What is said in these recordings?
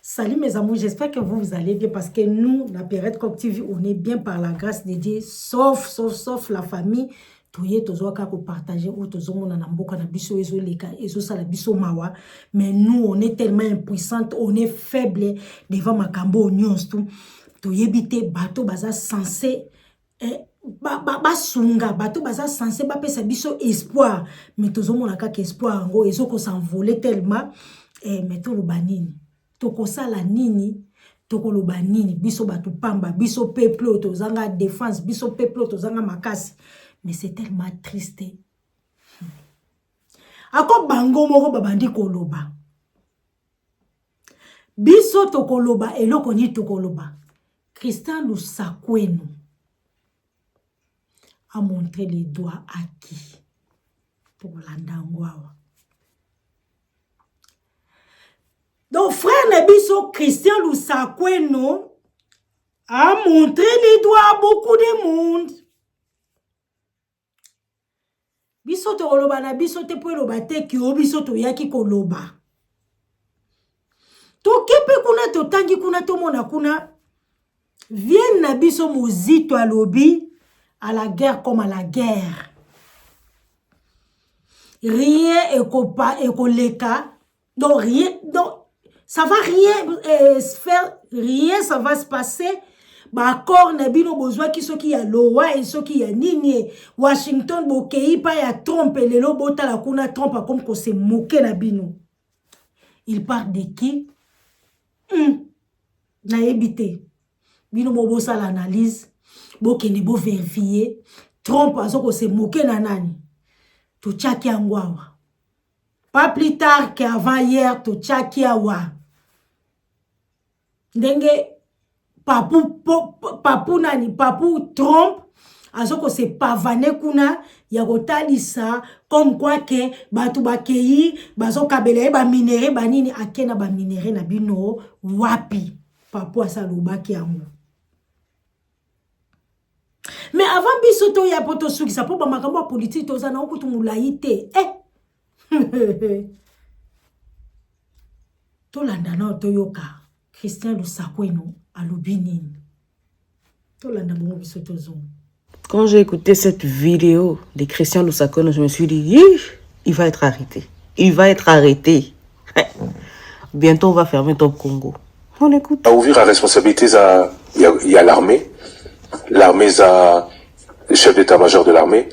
Salut mes amours, j'espère que vous allez bien parce que nous, la période Coq TV, on est bien par la grâce de Dieu, sauf la famille. Toye tozo kako partager ou tozo mona na mboka na biso ezo leka ezo sala biso mawa, mais nous on est tellement impuissante, on est faible devant makambo nyons tout. Toye bité bateau baza censé sunga bateau baza censé ba pesa biso espoir, mais tozo mona kaka espoir ngo ezo ko s'envoler tellement mais to lubanini. Toko sala nini, toko loba nini, biso batu pamba, biso peuple tozanga défense, biso peuple tozanga makasi. Mais c'est tellement triste. Ako bango moko babandi koloba. Biso toko loba, eloko ni toko loba. Christian Lusakwenu a montré les doigts à qui? Toko landangwawa. Donc, frère Nebiso, Christian Lusakwenu a montré les doigts à beaucoup de monde. Biso to koloba na biso te po loba te ki o biso to yaki koloba. To kepe kuna to tangi kuna to mona kuna. Vienne na biso mozito a lobi à la guerre comme à la guerre. Rien ekoleka. Donc rien, donc ça va rien faire, rien ça va se passer. Ba accord na bino besoin ki soki ya lowa et soki ya nini Washington bokei pa ya Trump et lelo bota la kuna Trump comme ko se moquer na bino. Il parle de qui? Na ebité. Bino bobo sa l'analyse, bokende bo vérifier. Trump azo ko se moquer na nani? To tchaki angwawa. Pas plus tard qu'avant hier to tchaki awa. Ndenge papu nani, papu Trump, azoko se pavane kuna, ya kotalisa, comme quoi que, batu bakei, bazo kabele, ba minere, ba nini, akena ba minere na bino, wapi, papu asaluba ki amu. Mais avant bisoto ya poto suki, sa po ba makambo a politique, toza na okutu mulaite, to landana otoyoka, Christian Lusakwenu, quand j'ai écouté cette vidéo de Christian Lusakwenu, je me suis dit, il va être arrêté. Il va être arrêté. Bientôt, on va fermer Top Congo. On écoute. À ouvrir à responsabilité, il y a l'armée. L'armée, le chef d'état-major de l'armée.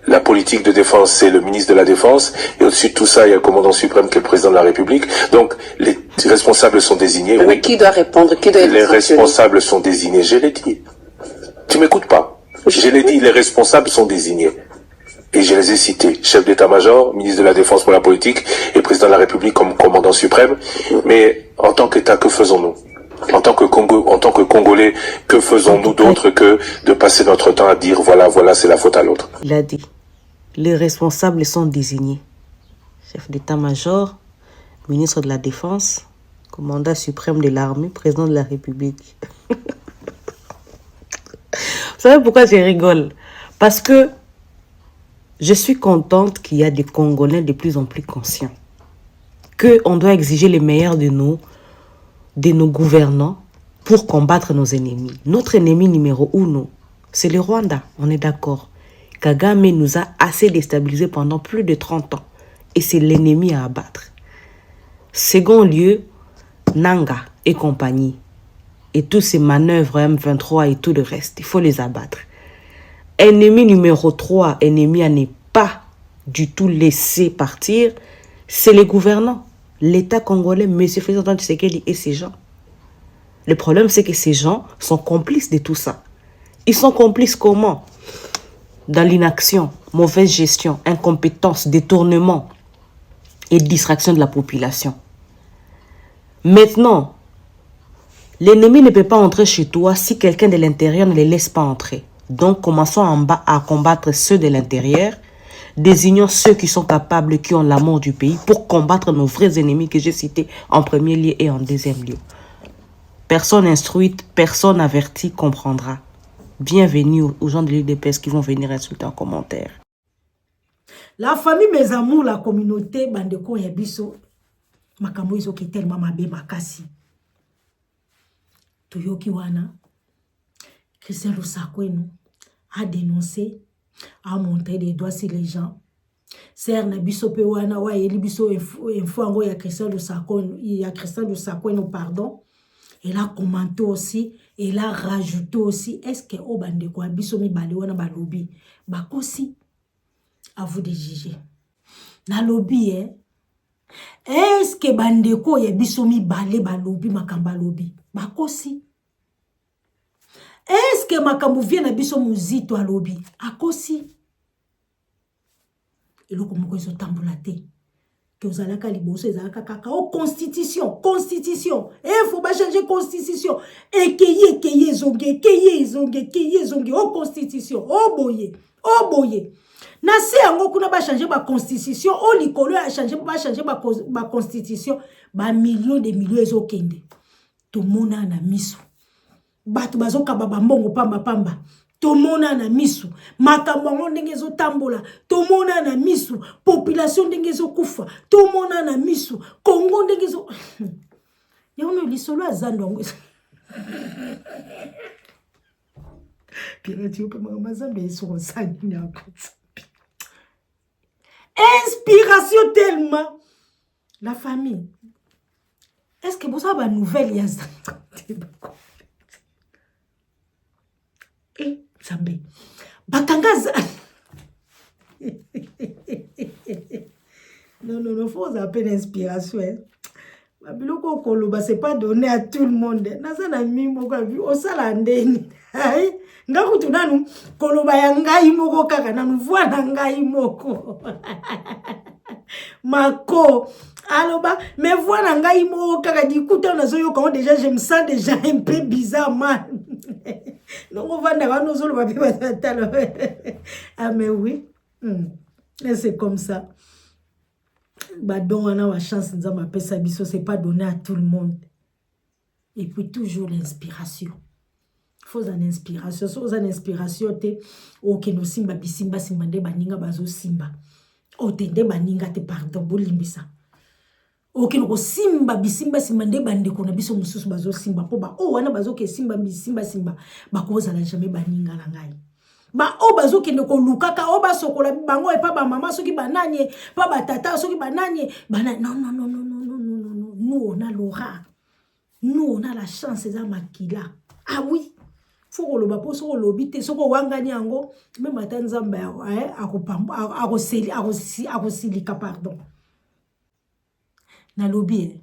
La politique de défense, c'est le ministre de la Défense. Et au-dessus de tout ça, il y a le commandant suprême qui est le président de la République. Donc, les responsables sont désignés. Mais oui. Qui doit répondre? Qui doit être Les responsables sont désignés. Je l'ai dit. Tu m'écoutes pas? Je l'ai dit, les responsables sont désignés. Et je les ai cités. Chef d'état-major, ministre de la Défense pour la politique et président de la République comme commandant suprême. Mais en tant qu'État, que faisons-nous? En tant que Congolais, que faisons-nous d'autre que de passer notre temps à dire voilà, c'est la faute à l'autre? Il a dit. Les responsables sont désignés. Chef d'état-major, ministre de la Défense, commandant suprême de l'armée, président de la République. Vous savez pourquoi je rigole? Parce que je suis contente qu'il y a des Congolais de plus en plus conscients. Qu'on doit exiger les meilleurs de nos gouvernants pour combattre nos ennemis. Notre ennemi numéro 1, c'est le Rwanda, on est d'accord. Kagame nous a assez déstabilisés pendant plus de 30 ans. Et c'est l'ennemi à abattre. Second lieu, Nanga et compagnie. Et tous ces manœuvres M23 et tout le reste. Il faut les abattre. Ennemi numéro 3, ennemi à ne pas du tout laisser partir, c'est les gouvernants. L'État congolais, M. Félix-Antoine Tshisekedi et ces gens. Le problème, c'est que ces gens sont complices de tout ça. Ils sont complices comment? Dans l'inaction, mauvaise gestion, incompétence, détournement et distraction de la population. Maintenant, l'ennemi ne peut pas entrer chez toi si quelqu'un de l'intérieur ne les laisse pas entrer. Donc, commençons en bas à combattre ceux de l'intérieur. Désignons ceux qui sont capables, qui ont l'amour du pays pour combattre nos vrais ennemis que j'ai cités en premier lieu et en deuxième lieu. Personne instruite, personne avertie comprendra. Bienvenue aux gens de l'UDPS qui vont venir insulter en commentaire. La famille, mes amours, la communauté, bandeko yabiso, makambo iso qui tellement mabe makasi. toyoki wana Christian Lusakwenu a dénoncé, a montré des doigts sur les gens. Ser na biso pe wana wa yeli biso info ango ya Christian Lusakwenu, pardon. Elle a commenté aussi, elle a rajouté aussi, est-ce que o bande kwa biso mi bale wana ba lobby bakosi, à vous de juger. Na lobby est-ce que bandeko ya biso mi bale ba lobby makamba lobby bakosi? Est-ce que makambu vient na biso muzito a lobby akosi? Eloko moko ezo tambola te. Que vous allez liboso ezalaka kaka o constitution faut pas changer constitution ekeye zonge o constitution o boye na se yango kuna ba changer ba constitution o likolo a changer ba constitution ba millions de millions ezokende to mona na miso bato bazoka ba mbongo pamba tomona na misu makambo ngo ndenge zo tambola tomona na misu population ndenge zo kufa tomona na misu Kongo ndenge zo yaono lisolo azando ngo pirati yope mazambe eso sani nyako inspiration tellement la famille. Est-ce que vous avez une nouvelle yaza Sambe bakangaza non faut appeler inspiration babiloko koloba c'est pas donné à tout le monde naza na mimo ka vi osala ndeni ai ngakutu nanu koloba ya ngai moko kaka nanu voix ngai moko mako aloba mais voix ngai moko kaka dikuta nazoyoka déjà je me sens déjà un peu bizarre man. Non, on va ah, mais oui. Et c'est comme ça. Bah, donc, on a la chance de m'appeler ça, c'est pas donné à tout le monde. Et puis, toujours l'inspiration. Il faut une inspiration. Si vous avez une inspiration, ok, nous simba, bisimba, simande, baninga, bazo, simba. O, tende, baninga, te pardon, bolimbisa. Ok, nous simba bisimba simande bande kona biso mususu bazo simba po ba o wana bazo ke simba bisimba simba ba koza la jamais baninga la ngai ba o bazo ke ndeko lukaka o ba sokola bango e pa ba mama soki bananye pa ba tata soki bananye bana non nous on a l'aura, nous on a la chance za makila. Ah oui, faut que le bapo so lobi te soko wangani yango même atanzamba akopamba akosilika pardon. Na lobby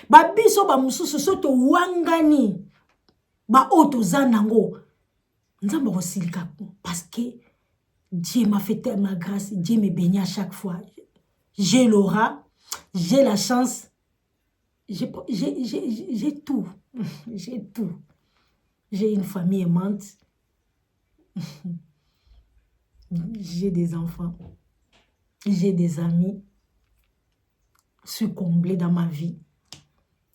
ba biso ba mususu soto wangani ba oto zanango nzamba kosilika parce que Dieu m'a fait tellement grâce, Dieu me bénit à chaque fois. J'ai l'aura, j'ai la chance, j'ai tout. J'ai tout. J'ai une famille aimante. J'ai des enfants. J'ai des amis. Je suis comblée dans ma vie.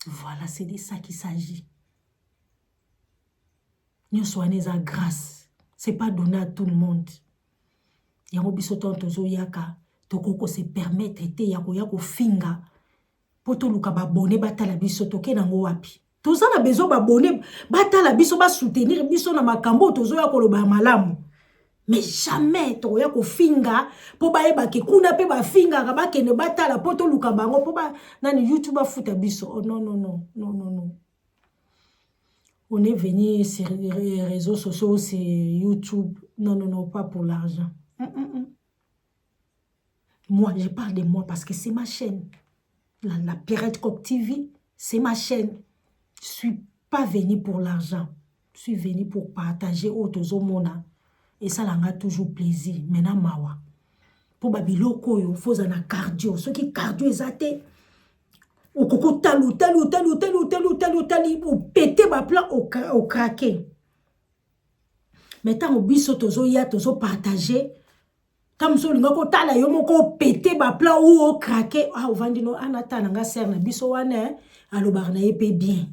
Voilà, c'est de ça qu'il s'agit. Nous soignons à grâce. Ce n'est pas donné à tout le monde. Il y a un peu yaka. Toko se permettre de yako finga. Poto luka babone batala biso toke nango wapi. Toza na besoin babone batala biso ba soutenir biso na makambo tozo yako loba malamu. Mais jamais to yako finga po ba eba ke kuna pe ba finga ka ba kene batala poto luka bango po ba nani YouTuber futa biso. Oh non. On est venu sur les réseaux sociaux, c'est YouTube. Non, pas pour l'argent. Moi, je parle de moi parce que c'est ma chaîne. La Pierrette Coq TV, c'est ma chaîne. Je ne suis pas venue pour l'argent. Je suis venue pour partager autres mona. Et ça l'a toujours plaisir. Maintenant, mawa. Pour babiloko, il faut un cardio. Ceux qui cardio, ils athées. Ou koko talou, ou péter ma plan au craquer. Maintenant, au biso tozo ya tozo partager. Comme ça, l'ingako tala yo moko péter ma plan ou au craquer. Ah, ovandino anata nanga ser na biso wane alobar na épé bien.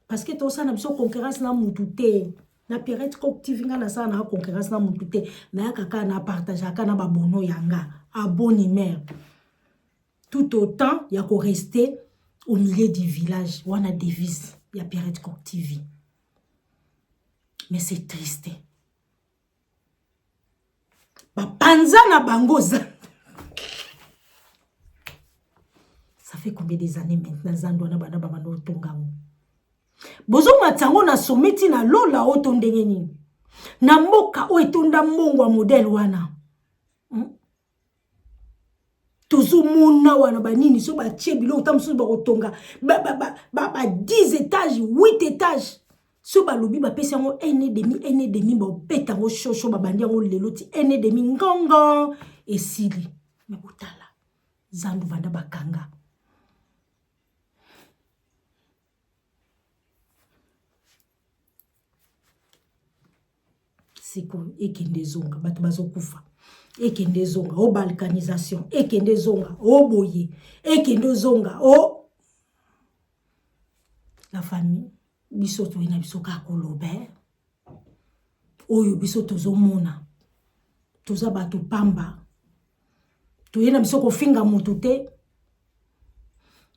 Parce que to ça na biso concurrence na mutute. Na Pierrette Coq TV nga na ça na concurrence na mutute. Na kaka na partager aka na babono yanga. Abonnement. Tout autant ya ko rester au milieu du village, on a devise, il y a Pierrette Coq TV. Mais c'est triste. Panza na bango ça fait combien des années maintenant Zando na bana bamano tongango. Bozo matango na someti na lola oto ndenge nini. Na mboka o etonda mbongwa modèle wana. Tozo mona wana banini so ba tie bilo utamsu ba kotonga ba 10 étages 8 étages so ba lobi ba pesa ngo 1,5 ba beta ngo shosho ba bandi ngo leloti 1,5 ngongo esili me botala Zando vanda bakanga siko ekende zonga bato bazokufa ekende zonga o balkanisation ekende zonga o boye ekende zonga o la famille biso to ina biso ka kolobe oyo biso tozo mona toza bato pamba to yena biso ko finga mutu te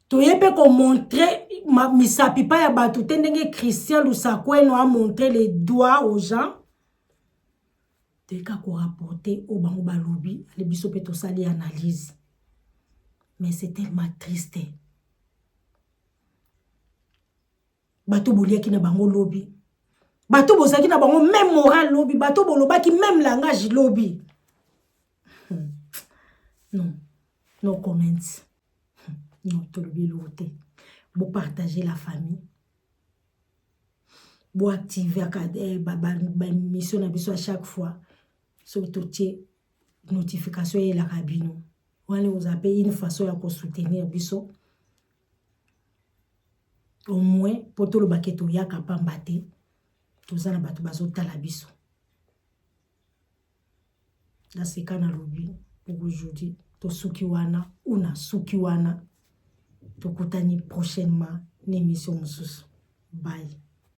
to yebe ko montrer misapi pa ya bato te ndenge Christian Lusakweno a montré les doigts aux gens. Teka ko rapporter au bango balobi le biso pe to sali analyse. Mais c'est tellement triste. Bato boliaki na bango lobi. Bato bozaki na bango même moral lobi, bato bolobaki même langage lobi. Non. No comments. Non, to lobi lote. Bo partager la famille. Bo activer ba mission na biso à chaque fois. Surtout notification et la rabino. On vous appelle une façon à soutenir biso. Au moins pour tout le baketo ya kapambate tout ça na bato bazota la biso. Là c'est kana lobi pour aujourd'hui to sukiwana una sukiwana to kutani prochainement l'émission mususu. Bye.